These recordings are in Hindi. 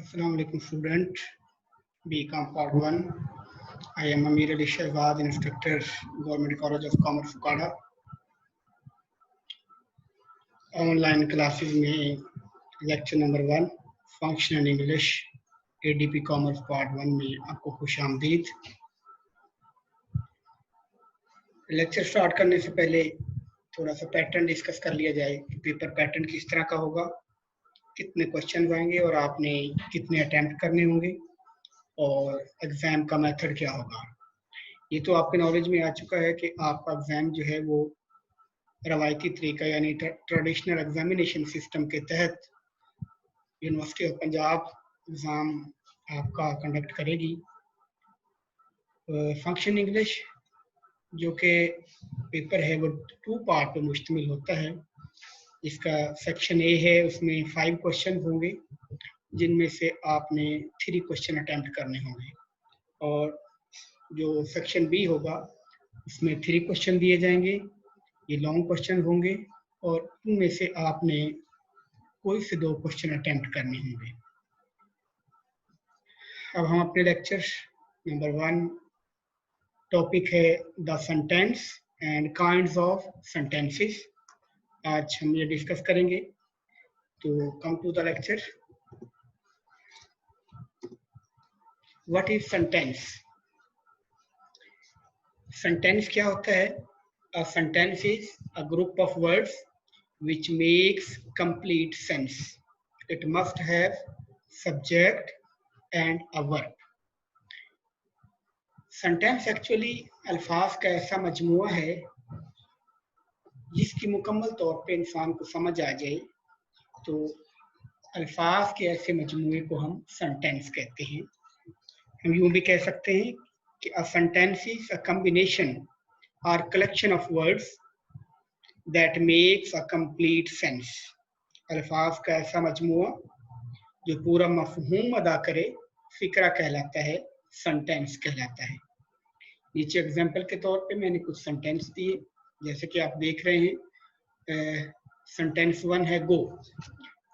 Assalamu alaikum student, BCom Part 1. I am Amir Ali Shahbaz, instructor, Government College of Commerce, Fuqara. Online classes में lecture number 1 functional English ADP commerce part 1 में आपको खुशामदीद। लेक्चर स्टार्ट करने से पहले थोड़ा सा पैटर्न डिस्कस कर लिया जाए कि पेपर पैटर्न किस तरह का होगा, कितने क्वेश्चन आएंगे और आपने कितने अटेम्प्ट करने होंगे और एग्जाम का मेथड क्या होगा। ये तो आपके नॉलेज में आ चुका है कि आपका एग्जाम जो है वो रवायती तरीका यानी ट्रेडिशनल एग्जामिनेशन सिस्टम के तहत यूनिवर्सिटी ऑफ पंजाब एग्ज़ाम आपका कंडक्ट करेगी। फंक्शन इंग्लिश जो कि पेपर है वो 2 पार्ट पर मुश्तमिल होता है। इसका सेक्शन ए है, उसमें 5 क्वेश्चन होंगे जिनमें से आपने 3 क्वेश्चन अटेम्प्ट करने होंगे, और जो सेक्शन बी होगा उसमें 3 क्वेश्चन दिए जाएंगे। ये लॉन्ग क्वेश्चन होंगे और उनमें से आपने कोई से 2 क्वेश्चन अटेम्प्ट करने होंगे। अब हम अपने लेक्चर नंबर 1 टॉपिक है the sentence and kinds of sentences. आज हम ये डिस्कस करेंगे। तो come to the lecture. What is sentence? Sentence क्या होता है? A sentence is a group of words which makes complete sense. It must have subject and a verb. Sentence actually अल्फाज का ऐसा मजमुआ है जिसकी मुकम्मल तौर पे इंसान को समझ आ जाए, तो अल्फाज के ऐसे मजमुए को हम सेंटेंस कहते हैं। हम यूँ भी कह सकते हैं कि a sentence is a combination or collection of words that makes a complete sense. अल्फाज का ऐसा मजमुआ जो पूरा मफहूम अदा करे फिक्रा कहलाता है, सेंटेंस कहलाता है। नीचे एग्जाम्पल के तौर पे मैंने कुछ सेंटेंस दिए, जैसे कि आप देख रहे हैं। सेंटेंस 1 है गो।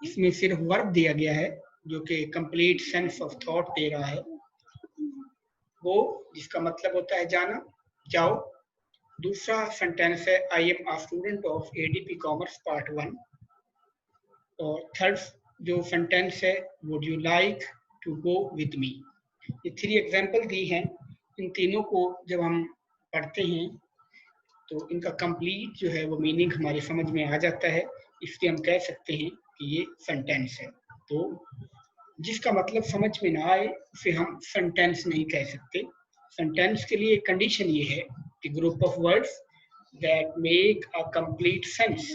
इसमें सिर्फ वर्ब दिया गया है जो कि complete sense of thought they रहा है। गो जिसका मतलब होता है जाना, जाओ। दूसरा सेंटेंस है I am a student of ADP commerce part 1। और थर्ड जो सेंटेंस है would you like to go with me. ये 3 एग्जाम्पल दी हैं। इन तीनों को जब हम पढ़ते हैं तो इनका कंप्लीट जो है वो मीनिंग हमारे समझ में आ जाता है, इसलिए हम कह सकते हैं कि ये सेंटेंस है। तो जिसका मतलब समझ में ना आए उसे हम सेंटेंस नहीं कह सकते। सेंटेंस के लिए कंडीशन ये है कि group of words that make a complete sense,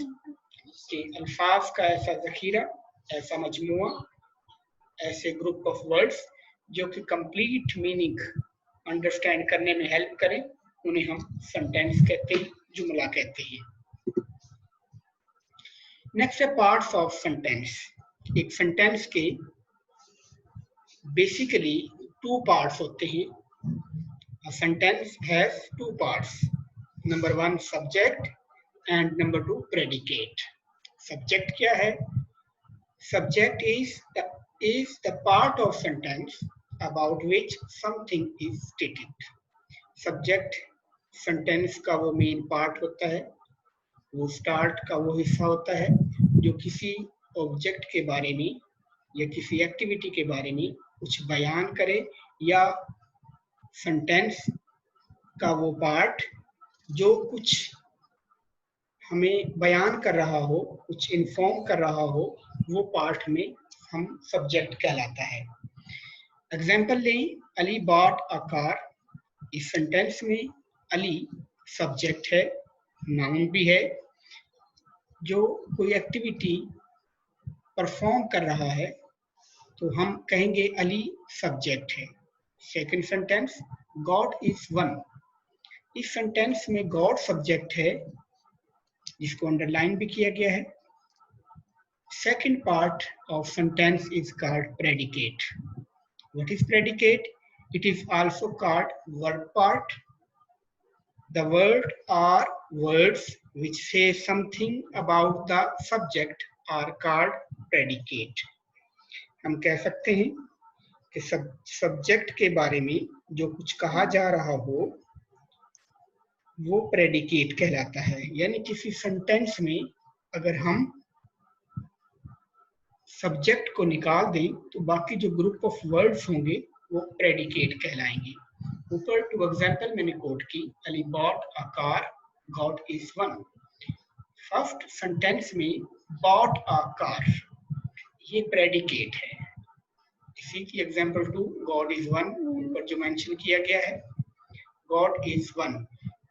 कि अल्फाज का ऐसा जखीरा, ऐसा मजमुआ, ऐसे ग्रुप ऑफ वर्ड्स जो कि कंप्लीट मीनिंग अंडरस्टैंड करने में हेल्प करें, उन्हें हम सेंटेंस कहते हैं, जुमला कहते हैं। नेक्स्ट है पार्ट्स ऑफ सेंटेंस। एक सेंटेंस के बेसिकली 2 पार्ट्स होते हैं। A sentence has 2 parts. Number 1 subject and number 2 predicate. Subject क्या है? Subject is the part of sentence about which something is stated. Subject sentence का वो मेन पार्ट होता है, वो स्टार्ट का वो हिस्सा होता है जो किसी ऑब्जेक्ट के बारे में या किसी एक्टिविटी के बारे में कुछ बयान करे, या सेंटेंस का वो पार्ट जो कुछ हमें बयान कर रहा हो, कुछ इन्फॉर्म कर रहा हो, वो पार्ट में हम सब्जेक्ट कहलाता है। एग्जाम्पल लें, अली बॉट अ कार। इस सेंटेंस में अली सब्जेक्ट है, नाउन भी है, जो कोई एक्टिविटी परफॉर्म कर रहा है तो हम कहेंगे अली सब्जेक्ट है। Second sentence God is one. इस सेंटेंस में गॉड सब्जेक्ट है जिसको अंडरलाइन भी किया गया है। Second part of sentence is called predicate. What is predicate? It is also called verb part. The word or words which say something about the subject are called predicate. हम कह सकते हैं सब्जेक्ट के बारे में जो कुछ कहा जा रहा हो वो प्रेडिकेट कहलाता है। यानी किसी सेंटेंस में अगर हम सब्जेक्ट को निकाल दें तो बाकी जो ग्रुप ऑफ वर्ड्स होंगे वो प्रेडिकेट कहलाएंगे। ऊपर टू एग्जाम्पल मैंने कोट की, Ali bought a car, God is one. First sentence में बॉट अ कार ये प्रेडिकेट है। इसी की example two God is one ऊपर जो मेंशन किया गया है, गॉड इज वन।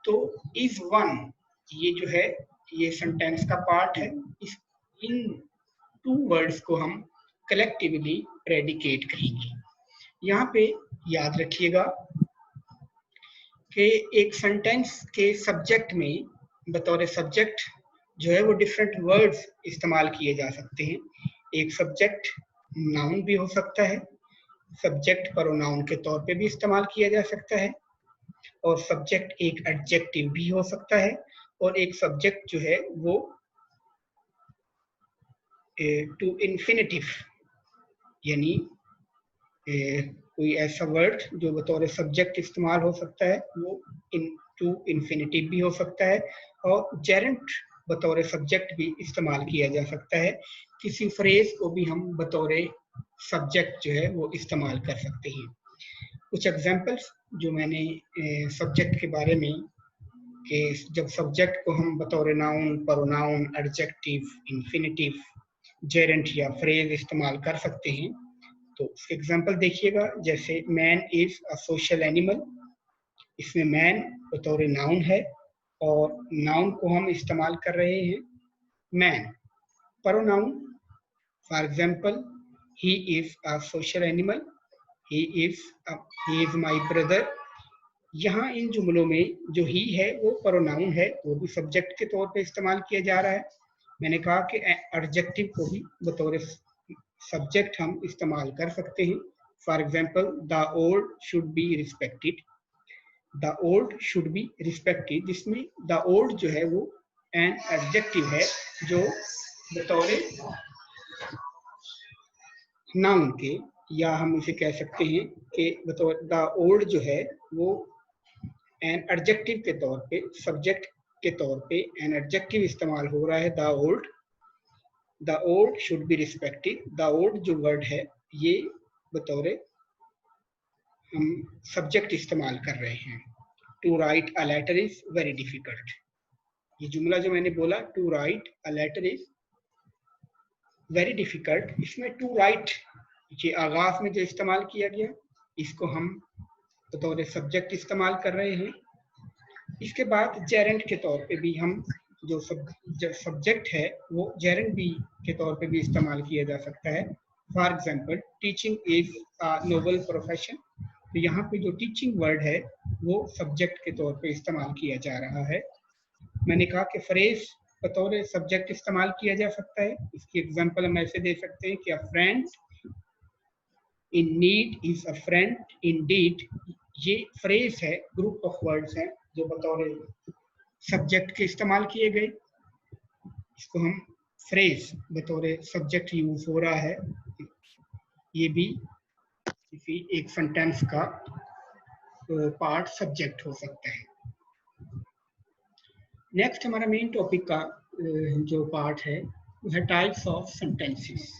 तो इज वन ये जो है ये सेंटेंस का पार्ट है। इन टू वर्ड्स को हम कलेक्टिवली प्रेडिकेट कहेंगे। यहाँ पे याद रखिएगा कि एक सेंटेंस के सब्जेक्ट में बतौर सब्जेक्ट जो है वो डिफरेंट वर्ड्स इस्तेमाल किए जा सकते हैं। एक सब्जेक्ट नाउन भी हो सकता है, सब्जेक्ट प्रोनाउन के तौर पे भी इस्तेमाल किया जा सकता है, और सब्जेक्ट एक एडजेक्टिव भी हो सकता है, और एक सब्जेक्ट जो है वो टू इन्फिनिटिव यानी कोई ऐसा वर्ड जो बतौर सब्जेक्ट इस्तेमाल हो सकता है वो टू इन्फिनिटिव भी हो सकता है, और जेरेंट बतौर सब्जेक्ट भी इस्तेमाल किया जा सकता है। किसी फ्रेज को भी हम बतौर सब्जेक्ट जो है वो इस्तेमाल कर सकते हैं। कुछ एग्जांपल्स जो मैंने सब्जेक्ट के बारे में कि जब सब्जेक्ट को हम बतौर noun, pronoun, adjective, infinitive, Geraint या फ्रेज इस्तेमाल कर सकते हैं, तो एग्जांपल देखिएगा। जैसे man is a social animal, इसमें मैन बतौर नाउन है और नाउन को हम इस्तेमाल कर रहे हैं man. Pronoun for example he is a social animal, he is my brother. यहाँ इन जुमलों में जो ही है वो प्रोनाउन है, वो भी सब्जेक्ट के तौर पे इस्तेमाल किया जा रहा है। मैंने कहा कि एडजेक्टिव को भी बतौर सब्जेक्ट हम इस्तेमाल कर सकते हैं। For example the old should be respected, the old should be respected, जिसमें द ओल्ड जो है वो एन एडजेक्टिव है जो बतौर नाउन के, या हम इसे कह सकते हैं कि बतौर द ओल्ड जो है वो एन एडजेक्टिव के तौर पे, सब्जेक्ट के तौर पे एन एडजेक्टिव इस्तेमाल हो रहा है the old. The old should be respected, the old जो वर्ड है ये बतौर हम सब्जेक्ट इस्तेमाल कर रहे हैं। To write a letter is very difficult, ये जुमला जो मैंने बोला to write a letter is very difficult, इसमें टू राइट ये आगाज में जो इस्तेमाल किया गया इसको हम बतौर सब्जेक्ट इस्तेमाल कर रहे हैं। इसके बाद जेरेंट के तौर पे भी हम जो सब्जेक्ट है वो जेरेंट भी के तौर पे भी इस्तेमाल किया जा सकता है। For example teaching is a noble profession, तो यहाँ पे जो टीचिंग वर्ड है वो सब्जेक्ट के तौर पे इस्तेमाल किया जा रहा है। मैंने कहा कि फ्रेज बतौर सब्जेक्ट इस्तेमाल किया जा सकता है। इसकी एग्जांपल हम ऐसे दे सकते हैं कि a friend in need is a friend in deed, ये फ्रेज है, ग्रुप ऑफ वर्ड्स हैं जो बतौर सब्जेक्ट के इस्तेमाल किए गए। इसको हम फ्रेज बतौर सब्जेक्ट यूज हो रहा है, ये भी किसी एक सेंटेंस का पार्ट सब्जेक्ट हो सकता है। नेक्स्ट हमारा मेन टॉपिक का जो पार्ट है वो है types of sentences.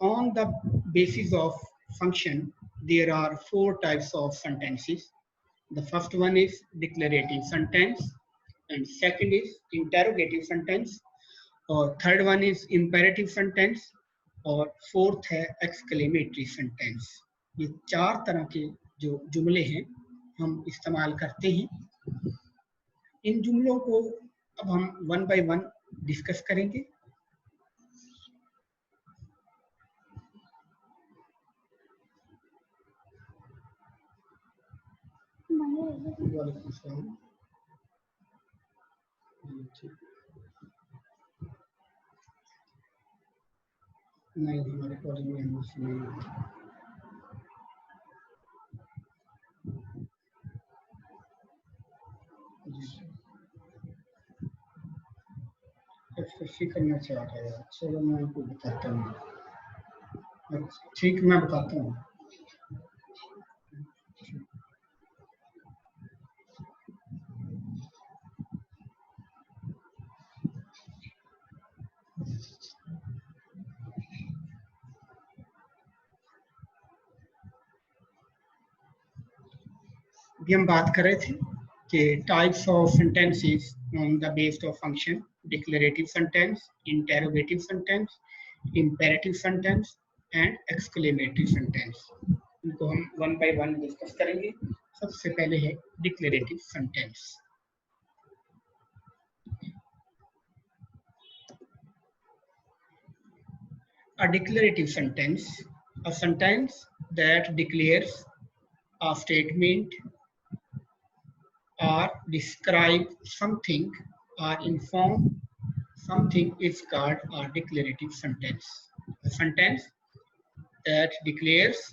On the basis of function there are 4 types of sentences. The first one is declarative sentence, and second is interrogative sentence, और third one is imperative sentence, और fourth है exclamatory sentence। ये 4 तरह के जो जुमले हैं हम इस्तेमाल करते हैं। इन जुमलों को अब हम वन बाय वन डिस्कस करेंगे। नहीं, हमारे कॉलेज में नहीं एसएससी करना चाह रहा है। चलो मैं आपको बताता हूँ। ठीक, मैं बताता हूँ। अभी हम बात कर रहे थे कि types of sentences on the based of function, declarative sentence, interrogative sentence, imperative sentence and exclamatory sentence. इनको हम वन बाय वन डिस्कस करेंगे। सबसे पहले है declarative sentence. A declarative sentence, a sentence that declares a statement or describe something or inform something is called a declarative sentence. A sentence that declares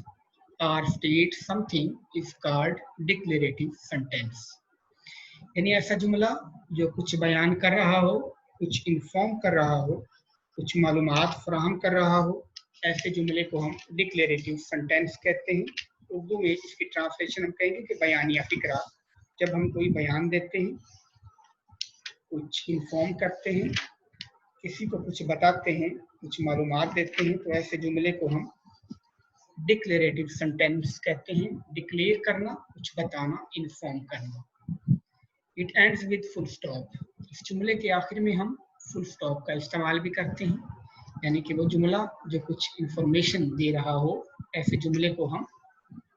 or states something is called declarative sentence. यानी ऐसा जुमला जो कुछ बयान कर रहा हो, कुछ इन्फॉर्म कर रहा हो, कुछ मालूमात फराहम कर रहा हो, ऐसे जुमले को हम डिक्लेरेटिव सेंटेंस कहते हैं। उर्दू में इसकी ट्रांसलेशन हम कहेंगे कि बयानिया फिक्रा। जब हम कोई बयान देते हैं, कुछ इन्फॉर्म करते हैं, किसी को कुछ बताते हैं, कुछ मालूमात देते हैं, तो ऐसे जुमले को हम डिक्लेरेटिव सेंटेंस कहते हैं। डिक्लेयर करना, कुछ बताना, इन्फॉर्म करना। It ends with full stop. इस जुमले के आखिर में हम फुल स्टॉप का इस्तेमाल भी करते हैं, यानी कि वो जुमला जो कुछ इंफॉर्मेशन दे रहा हो, ऐसे जुमले को हम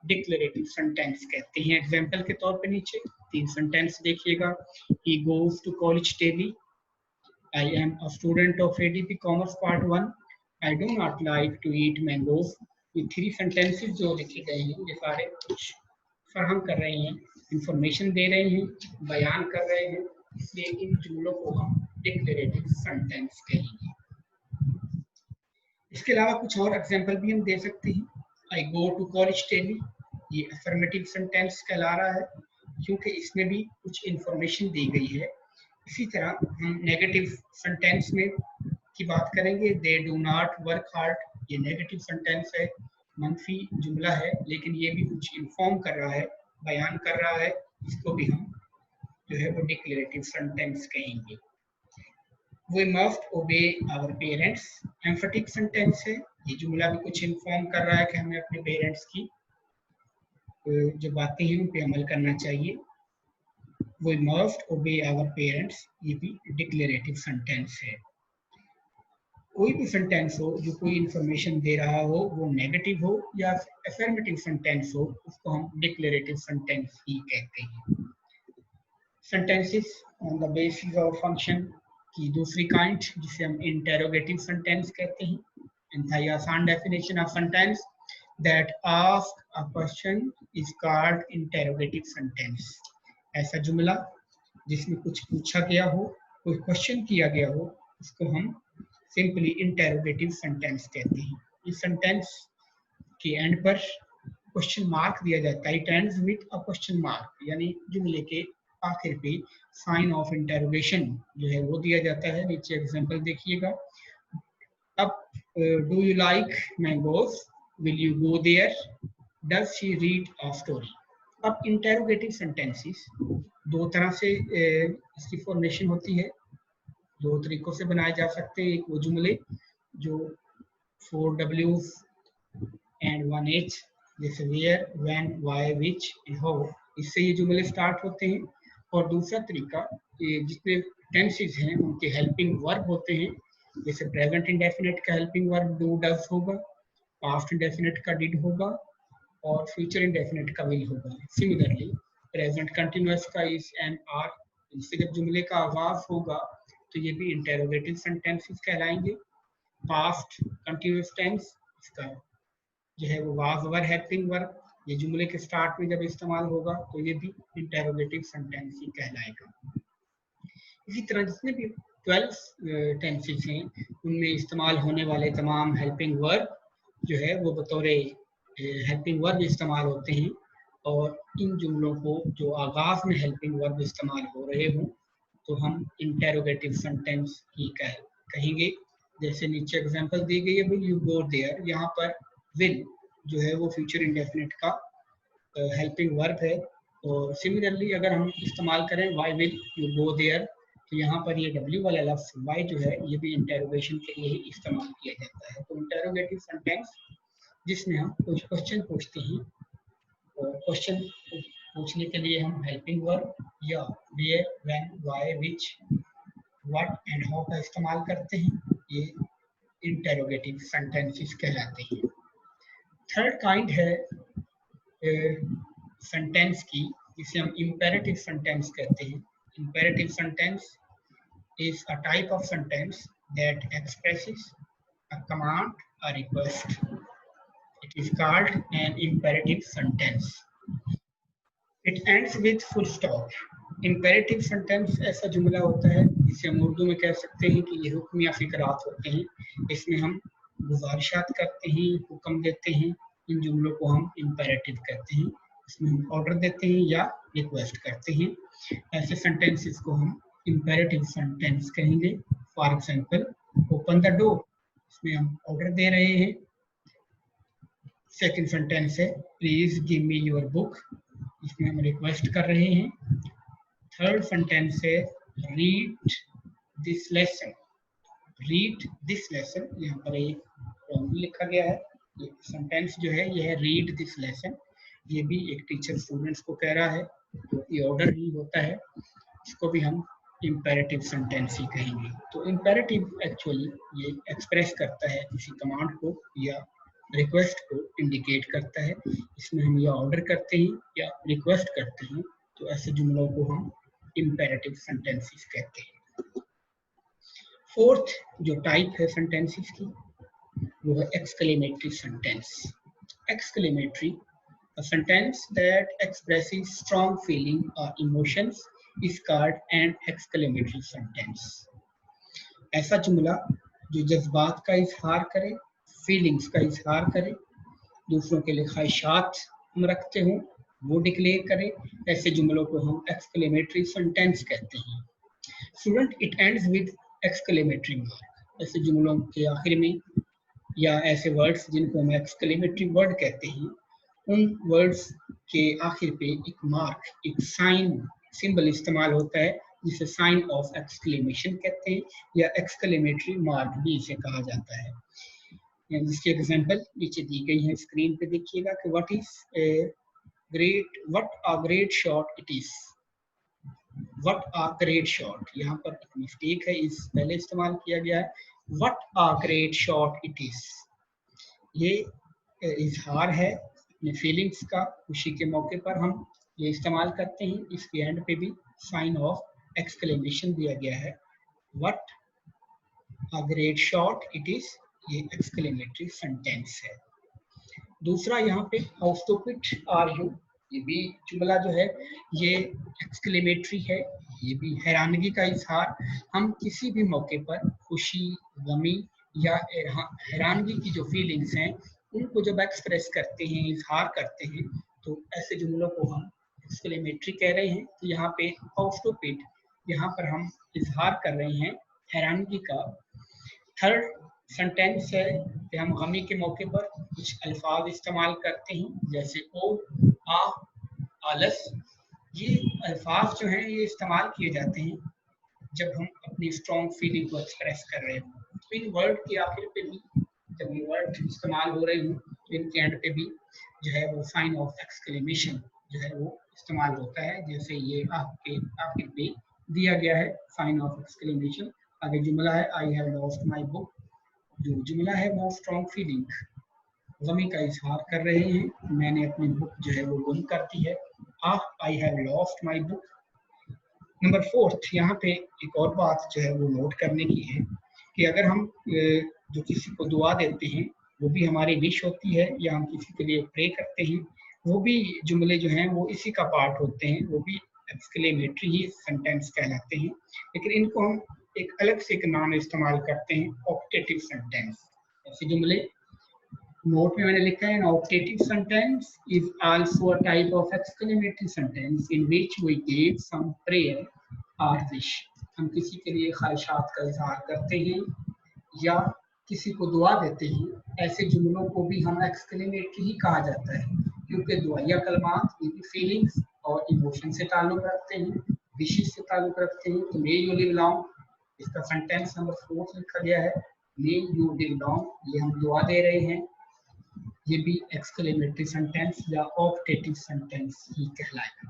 डिक्लेरेटिव सेंटेंस कहते हैं। एग्जाम्पल के तौर पे नीचे 3 सेंटेंस देखिएगा। He goes to college daily. I am a student of ADP Commerce Part 1. I do not like to eat mangoes. ये 3 सेंटेंसेस जो लिखे गए हैं, ये सारे कुछ फराहम कर रहे हैं, इंफॉर्मेशन दे रहे हैं, बयान कर रहे हैं, इसलिए इन जुमलों को हम डिक्लेरेटिव सेंटेंस कहेंगे। इसके अलावा कुछ और एग्जांपल भी हम दे सकते हैं। आई गो टू कॉलेज डेली, ये अफर्मेटिव सेंटेंस कहला रहा है क्योंकि इसमें भी कुछ इंफॉर्मेशन दी गई है। इसी तरह हम नेगेटिव सेंटेंस में की बात करेंगे। They do not work hard, ये नेगेटिव सेंटेंस है, मंफी जुमला है, लेकिन ये भी कुछ इन्फॉर्म कर रहा है, बयान कर रहा है। इसको भी हम जो है वो डिक्लेरेटिव सेंटेंस कहेंगे। We must obey our parents, emphatic sentence है। ये जुमला भी कुछ इन्फॉर्म कर रहा है कि हमें अपने पेरेंट्स की जो बातें हैं उन पे अमल करना चाहिए। We must obey our parents, ये भी डिक्लेरेटिव सेंटेंस है। कोई भी सेंटेंस हो जो कोई इंफॉर्मेशन दे रहा हो, वो नेगेटिव हो या अफर्मेटिव सेंटेंस हो, उसको हम डिक्लेरेटिव सेंटेंस ही कहते हैं। Sentences on the basis of function की दूसरी काइंड, जिसे हम इंटेरोगेटिव सेंटेंस कहते हैं। इंतहाई आसान definition of sentence that ask a question is called interrogative sentence. ऐसा जुमला जिसमें कुछ पूछा गया हो, कोई क्वेश्चन किया गया हो, उसको हम सिंपली इंटेरोगेटिव सेंटेंस कहते हैं। इस सेंटेंस के एंड पर क्वेश्चन मार्क दिया जाता है। It ends with a question mark, यानी जुमले के आखिर पे साइन ऑफ इंटरोगेशन जो है वो दिया जाता है। नीचे एग्जांपल देखिएगा। अब do you like mangoes, will you go there, does she read a story. अब इंटरोगेटिव सेंटेंसेस दो तरह से इसकी फॉर्मेशन होती है, दो तरीकों से बनाए जा सकते हैं। एक वो जुमले जो 4 W's एंड 1 H, जैसे where, when, why, which, how, इससे ये जुमले स्टार्ट होते हैं। और दूसरा तरीका, जितने टेंसेस हैं उनके हेल्पिंग वर्ब होते हैं, जैसे प्रेजेंट इंडेफिनिट का हेल्पिंग वर्ब डू डज होगा, पास्ट इंडेफिनिट का डिड होगा और फ्यूचर इंडेफिनिट का विल होगा। सिमिलरली प्रेजेंट कंटिन्यूअस का इज एंड आर, इससे जब जुमले का आगाज होगा तो ये भी इंटेरोगेटिव सेंटेंसेस कहलाएंगे। पास्ट कंटिन्यूअस टेंस, इसका जो है वो वाज वर हेल्पिंग वर्ब, ये जुमले के स्टार्ट में जब इस्तेमाल होगा तो ये भी इंटेरोगेटिव सेंटेंस ही कहलाएगा। इसी तरह जितने भी 12 टेंसेस हैं उनमें इस्तेमाल होने वाले तमाम हेल्पिंग वर्ब जो है वो बतौर हेल्पिंग वर्ब इस्तेमाल होते हैं। और इन जुमलों को जो आगाज में हेल्पिंग वर्ब इस्तेमाल हो रहे हों तो हम इंटेरोगेटिव सेंटेंस ही कहेंगे। जैसे नीचे एग्जांपल दी गई है, विल यू गो देयर, यहाँ पर विल जो है वो फ्यूचर इंडेफिनिट का हेल्पिंग वर्ब है। और सिमिलरली अगर हम इस्तेमाल करें why will you go there, तो यहाँ पर ये W वाला लफ्ज व्हाई जो है ये भी इंटेरोगेशन के लिए ही इस्तेमाल किया जाता है। तो इंटेरोगेटिव सेंटेंस जिसमें हम कुछ क्वेश्चन पूछते हैं और क्वेश्चन पूछने के लिए हम हेल्पिंग वर्ब या where, when, why, which, what and how का इस्तेमाल करते हैं। ये इंटेरोगेटिव सेंटेंसेस कहलाते हैं। थर्ड काइंड है सेंटेंस की, जिसे हम इंपेरेटिव सेंटेंस कहते हैं। Imperative sentence is a type of sentence that expresses a command or request. It is called an imperative sentence. It ends with full stop. Imperative sentence ऐसा जुमला होता है जिसे हम उर्दू में कह सकते हैं कि ये हुक्म या फिकरात होते हैं। इसमें हम गुजारिशात करते हैं, हुक्म देते हैं। इन जुमलों को हम imperative कहते हैं। इसमें हम ऑर्डर देते हैं या रिक्वेस्ट करते हैं। ऐसे सेंटेंसेस को हम imperative sentence कहेंगे। For example, open the door, इसमें हम ऑर्डर दे रहे हैं। सेकंड सेंटेंस है please give me your book, इसमें हम रिक्वेस्ट कर रहे हैं। थर्ड सेंटेंस है read this lesson. Read this lesson, यहाँ पर एक रॉन्ग लिखा गया है। ये सेंटेंस जो है ये है रीड दिस लेसन। ये भी एक टीचर स्टूडेंट्स को कह रहा है, तो ये ऑर्डर ही होता है। इसको भी हम imperative सेंटेंस ही कहेंगे। तो imperative एक्चुअली ये एक्सप्रेस करता है किसी कमांड को या रिक्वेस्ट को इंडिकेट करता है। इसमें हम ये ऑर्डर करते हैं या रिक्वेस्ट करते हैं, तो ऐसे जुमलों को हम imperative सेंटेंसेस कहते हैं। फोर्थ जो टाइप है सेंटेंसेस की वो है exclamatory sentence. Exclamatory, a sentence that expresses strong feeling or emotions is called an exclamatory sentence. ऐसा जुमला जो जज्बात का इजहार करे, फीलिंग्स का इजहार करे, दूसरों के लिए ख्वाहिशात हम रखते हों, वो डिक्लेयर करे, ऐसे जुमलों को हम एक्सक्लेमेटरी सेंटेंस कहते हैं। Student, it ends with exclamatory mark. ऐसे जुमलों के आखिर में या ऐसे वर्ड्स जिनको हम एक्सक्लेमेटरी वर्ड कहते हैं, उन वर्ड्स के आखिर पे एक मार्क, एक साइन, सिंबल इस्तेमाल होता है जिसे साइन ऑफ एक्सक्लेमेशन कहते हैं या एक्सक्लेमेटरी मार्क भी इसे कहा जाता है। जिसकी एग्जांपल नीचे दी गई है, स्क्रीन पे देखिएगा कि what a great shot it is. What a great shot, यहाँ पर एक मिस्टेक है, इस पहले इस्तेमाल किया गया है। What a great shot it is, ये इजहार है अपने फीलिंग्स का। खुशी के मौके पर हम ये इस्तेमाल करते हैं। इसके एंड पे भी साइन ऑफ एक्सक्लेमेशन दिया गया है। What a great shot it is, ये एक्सक्लेमेटरी सेंटेंस है। दूसरा यहाँ पे हाउ स्टूपिड आर यू, ये भी जुमला जो है ये एक्सक्लेमेटरी है। ये भी हैरानगी का इजहार। हम किसी भी मौके पर खुशी, गमी या हैरानगी की जो फीलिंग्स हैं उनको जब एक्सप्रेस करते हैं, इजहार करते हैं, तो ऐसे जुमलों को हम एक्सक्लेमेटरी कह रहे हैं। तो यहाँ पे हाउ स्टूपिड, यहाँ पर हम इजहार कर रहे हैं हैरानगी का। थर्ड सेंटेंस है कि हम गमी के मौके पर कुछ अल्फाज इस्तेमाल करते हैं, जैसे ओ, आ, आलस। ये अल्फाज जो हैं ये इस्तेमाल किए जाते हैं जब हम अपनी स्ट्रॉन्ग फीलिंग को एक्सप्रेस कर रहे हो। तो इन वर्ड के आखिर पे भी जब ये वर्ड इस्तेमाल हो रहे हो तो इनके एंड पे भी जो है वो साइन ऑफ एक्सक्लेमेशन जो है वो इस्तेमाल होता है, जैसे ये आपके आखिर पे दिया गया है साइन ऑफ एक्सक्लेमेशन। आगे जुमला है I have lost my book. जो जुमला है वो स्ट्रॉन्ग फीलिंग, गमी का इजहार कर रहे हैं, मैंने अपनी बुक जो है वो गुम कर दी है। I have lost my book. Number fourth, यहाँ पे एक और बात जो है वो नोट करने की है कि अगर हम जो किसी को दुआ देते हैं वो भी हमारी विश होती है, या हम किसी के लिए प्रे करते हैं, वो भी जुमले जो हैं वो इसी का पार्ट होते हैं, वो भी एक्सक्लेमेटरी ही सेंटेंस कहलाते हैं। लेकिन इनको हम एक अलग से एक नाम इस्तेमाल करते हैं, ऑप्टेटिव सेंटेंस। ऐसे जुमले नोट में मैंने लिखा है, optative sentence is also a type of exclamatory sentence in which we give some prayer और विश। हम किसी के लिए ख्वाहिशात का इजहार करते हैं या किसी को दुआ देते हैं। ऐसे जुमलों को भी हम एक्सक्लेमेटरी ही कहा जाता है, क्योंकि दुआया कलमात ये भी फीलिंग्स और इमोशन से ताल्लुक रखते हैं, विशेष से ताल्लुक रखते हैं। तो मे यू लिव लॉन्ग, इसका सेंटेंस नंबर 4 लिखा गया है, मे यू लिव लॉन्ग, ये हम दुआ दे रहे हैं। ये भी एक्सक्लेमेटरी सेंटेंस या ऑप्टेटिव सेंटेंस ही कहलाएगा।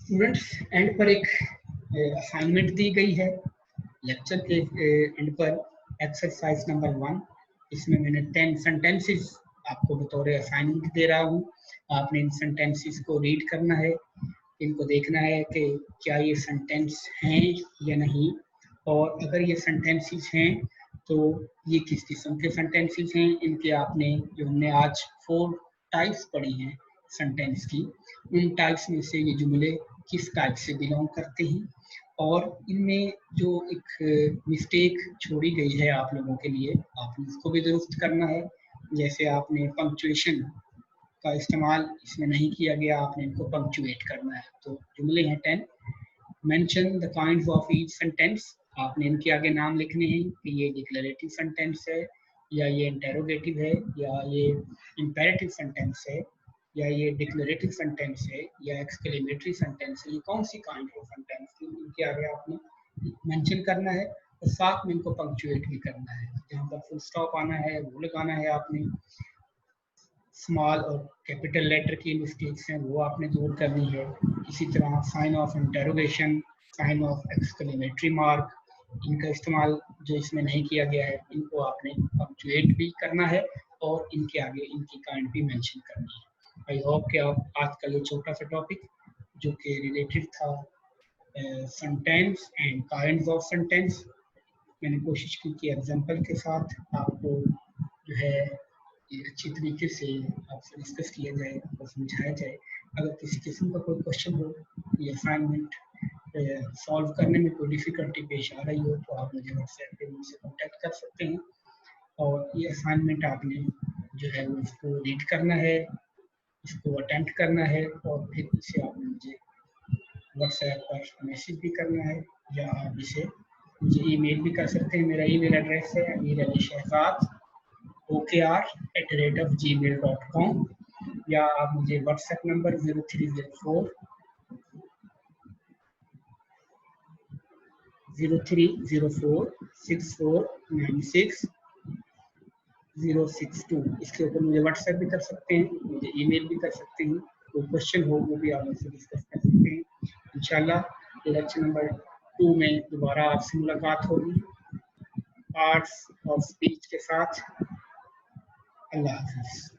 स्टूडेंट्स, एंड पर एक असाइनमेंट दी गई है लेक्चर के एंड पर, एक्सरसाइज नंबर 1। इसमें मैंने 10 सेंटेंसेस आपको बतौर असाइनमेंट दे रहा हूँ। आपने इन सेंटेंसेस को रीड करना है, इनको देखना है कि क्या ये सेंटेंस हैं या नहीं, और अगर ये सेंटेंसेस हैं तो ये किस किस्म के सेंटेंसेस हैं। इनके आपने, जो हमने आज 4 टाइप्स पढ़ी हैं सेंटेंस की, उन टाइप्स में से ये जुमले किस टाइप से बिलोंग करते हैं, और इनमें जो एक मिस्टेक छोड़ी गई है आप लोगों के लिए, आपने उसको भी दुरुस्त करना है। जैसे आपने पंक्चुएशन का इस्तेमाल इसमें नहीं किया गया, आपने इनको पंक्चुएट करना है। तो जुमले हैं 10। Mention the kinds of each sentence, आपने इनके आगे नाम लिखने हैं कि ये डिक्लेरेटिव सेंटेंस है, या ये इंटेरोगेटिव है, या ये इंपेरेटिव सेंटेंस है, या ये डिक्लेरेटिव सेंटेंस है, या एक्सक्लेमेटरी सेंटेंस है। ये कौन सी काइंड ऑफ सेंटेंस है, इनके आगे आपने मेंशन करना है, और साथ में इनको पंक्चुएट भी करना है। जहाँ पर फुल स्टॉप आना है वो लगाना है आपने। स्मॉल और कैपिटल लेटर की मिस्टेक्स हैं वो आपने दूर करनी है। इसी तरह sign of interrogation, sign of exclamatory mark, इनका इस्तेमाल जो इसमें नहीं किया गया है, इनको आपने पंक्चुएट भी करना है, और इनके आगे इनकी काइंड भी मेंशन करनी है। आई होप कि आप आज का ये छोटा सा टॉपिक जो कि रिलेटेड था sentence and kinds of sentence, मैंने कोशिश की कि एग्जाम्पल के साथ आपको जो है ये अच्छी तरीके से आपसे डिस्कस किया जाए और समझाया जाए। अगर किसी किस्म का कोई क्वेश्चन हो, ये असाइनमेंट सॉल्व करने में कोई डिफ़िकल्टी पेश आ रही हो, तो आप मुझे व्हाट्सएप पे मुझसे कॉन्टैक्ट कर सकते हैं। और ये असाइनमेंट आपने जो है वो इसको रीड करना है, इसको अटेम्प्ट करना है, और फिर इसे आपने मुझे व्हाट्सएप पर मैसेज भी करना है, या आप इसे मुझे ईमेल भी कर सकते हैं। मेरा ईमेल एड्रेस है amiralishehzad okr@gmail.com, या आप मुझे व्हाट्सएप नंबर 03046496 इसके ऊपर मुझे व्हाट्सएप भी कर सकते हैं, मुझे ईमेल भी कर सकते हैं। कोई क्वेश्चन हो वो भी आप मुझसे डिस्कस कर सकते हैं। इंशाल्लाह लेक्चर नंबर 2 में दोबारा आपसे मुलाकात होगी पार्ट्स ऑफ स्पीच के साथ। अल्लाह हाफिज़।